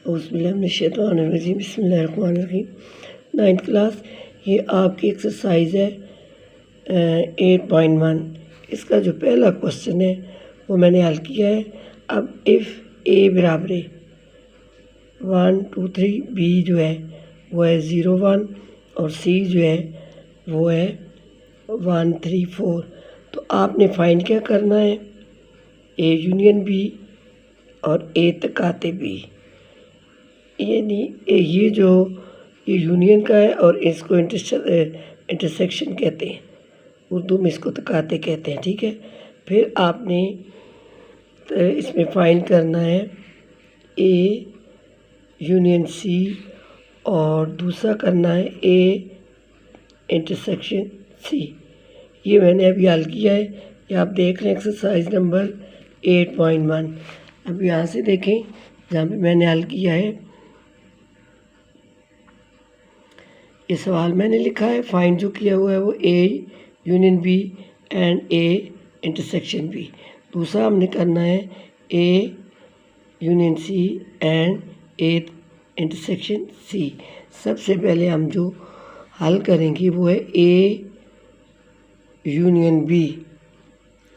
औज़ुबिल्लाहिमिनश्शैतानिर्रजीम बिस्मिल्लाहिर्रहमानिर्रहीम। 9th class, ये आपकी एक्सरसाइज है 8.1। इसका जो पहला क्वेश्चन है वो मैंने हल किया है। अब इफ़ ए बराबर 1 2 3, बी जो है वो है 0 1 और सी जो है वो है 1 3 4। तो आपने फाइंड क्या करना है, ए यूनियन बी और ए तकाते बी। यानी ये जो ये यूनियन का है और इसको इंटरसेक्शन कहते हैं, उर्दू में इसको तकाते कहते हैं, ठीक है। फिर आपने इसमें फाइंड करना है ए यूनियन सी और दूसरा करना है ए इंटरसेक्शन सी। ये मैंने अभी हल किया है, ये आप देख लें एक्सरसाइज नंबर 8.1। अब यहाँ से देखें जहाँ पे मैंने हल किया है, ये सवाल मैंने लिखा है, फाइंड जो किया हुआ है वो A union B and A intersection B. दूसरा हमने करना है A union C and A intersection C. सबसे पहले हम जो हल करेंगे वो है ए यूनियन बी।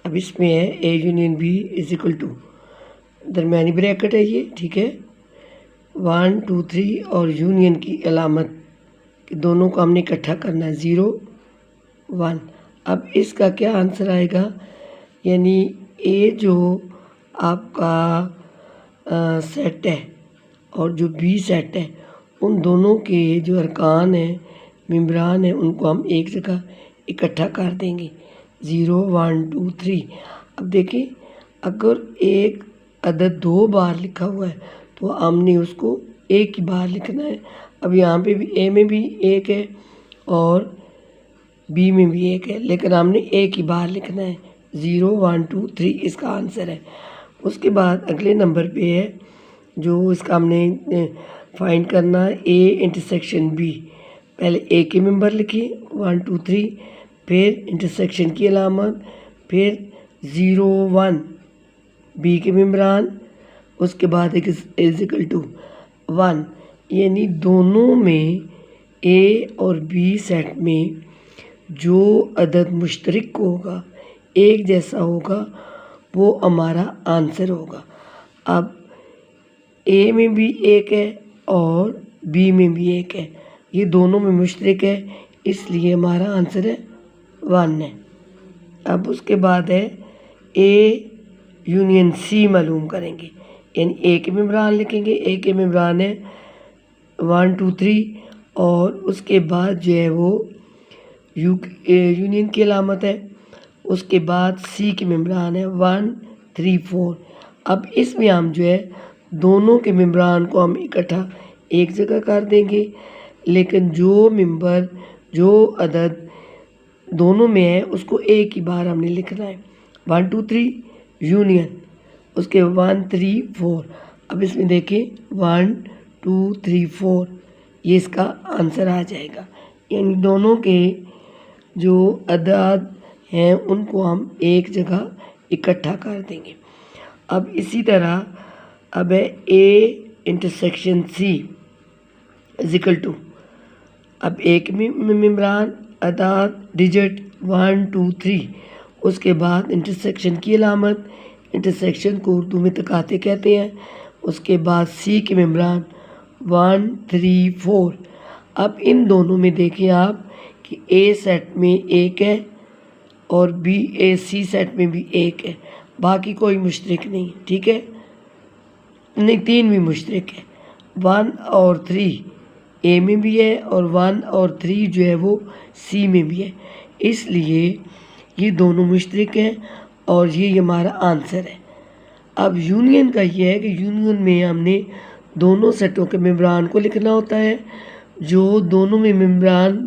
अब इसमें है A union B is equal to, दरमियानी ब्रैकेट है ये, ठीक है, 1 2 3 और यूनियन की अलामत कि दोनों को हमने इकट्ठा करना है 0 1। अब इसका क्या आंसर आएगा, यानी ए जो आपका सेट है और जो बी सेट है, उन दोनों के जो अरकान हैं, मेम्बरान हैं, उनको हम एक जगह इकट्ठा कर देंगे 0 1 2 3। अब देखिए, अगर एक अदद 2 बार लिखा हुआ है तो हमने उसको एक ही बार लिखना है। अब यहाँ पे भी ए में भी एक है और बी में भी एक है, लेकिन हमने एक ही बार लिखना है 0 1 2 3, इसका आंसर है। उसके बाद अगले नंबर पे है जो इसका हमने फाइंड करना है ए इंटरसेक्शन बी। पहले ए के मेंबर लिखिए 1 2 3, फिर इंटरसेक्शन की अलामत, फिर 0 1 बी के मेम्बरान, उसके बाद एक इज इक्वल टू 1। यानी दोनों में ए और बी सेट में जो अदद मुश्तरक होगा, एक जैसा होगा, वो हमारा आंसर होगा। अब ए में भी एक है और बी में भी एक है, ये दोनों में मुश्तरक है, इसलिए हमारा आंसर है 1 है। अब उसके बाद है ए यूनियन सी मालूम करेंगे, यानी ए के मेम्बरान लिखेंगे, ए के मेम्बरान है 1 2 3 और उसके बाद जो है वो यूनियन की अलामत है, उसके बाद सी के मेम्बरान है 1 3 4। अब इसमें हम जो है दोनों के मेम्बरान को हम इकट्ठा एक जगह कर देंगे, लेकिन जो मेंबर जो अदद दोनों में है उसको एक ही बार हमने लिखना है 1 2 3 यूनियन, उसके 1 3 4। अब इसमें देखिए 1 2 3 4, ये इसका आंसर आ जाएगा। यानी दोनों के जो अदाद हैं उनको हम एक जगह इकट्ठा कर देंगे। अब इसी तरह अब है A intersection C is equal to, अब एक मेम्बरान अदाद डिजिट 1 2 3, उसके बाद इंटरसेक्शन की अलामत, इंटरसेक्शन को उर्दू में तकाते कहते हैं, उसके बाद सी के मेम्बरान 1 3 4। अब इन दोनों में देखें आप कि ए सेट में एक है और बी ए सी सेट में भी एक है, बाकी कोई मुश्तरक नहीं, ठीक है, नहीं 3 भी मुश्तरक है, 1 और 3 ए में भी है और 1 और 3 जो है वो सी में भी है, इसलिए ये दोनों मुश्तरक हैं और ये हमारा आंसर है। अब यूनियन का ये है कि यूनियन में हमने दोनों सेटों के मेम्बरान को लिखना होता है, जो दोनों में मेम्बरान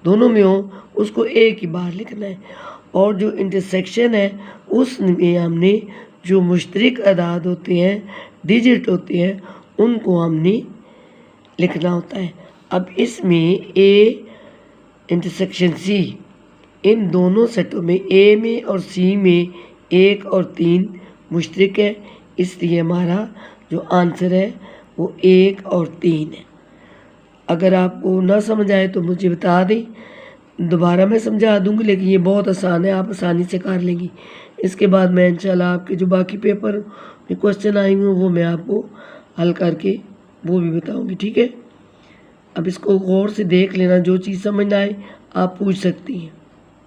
दोनों में हो उसको एक ही बार लिखना है, और जो इंटरसेक्शन है उसमें हमने जो मुश्तरक अदाद होते हैं, डिजिट होते हैं, उनको हमने लिखना होता है। अब इसमें ए इंटरसेक्शन सी, इन दोनों सेटों में ए में और सी में 1 और 3 मुश्तरक है, इसलिए हमारा जो आंसर है वो 1 और 3 है। अगर आपको ना समझ आए तो मुझे बता दें, दोबारा मैं समझा दूँगी, लेकिन ये बहुत आसान है, आप आसानी से कर लेंगी। इसके बाद मैं इंशाल्लाह आपके जो बाकी पेपर में क्वेश्चन आएंगे वो मैं आपको हल करके वो भी बताऊँगी, ठीक है। अब इसको गौर से देख लेना, जो चीज़ समझ ना आए आप पूछ सकती हैं।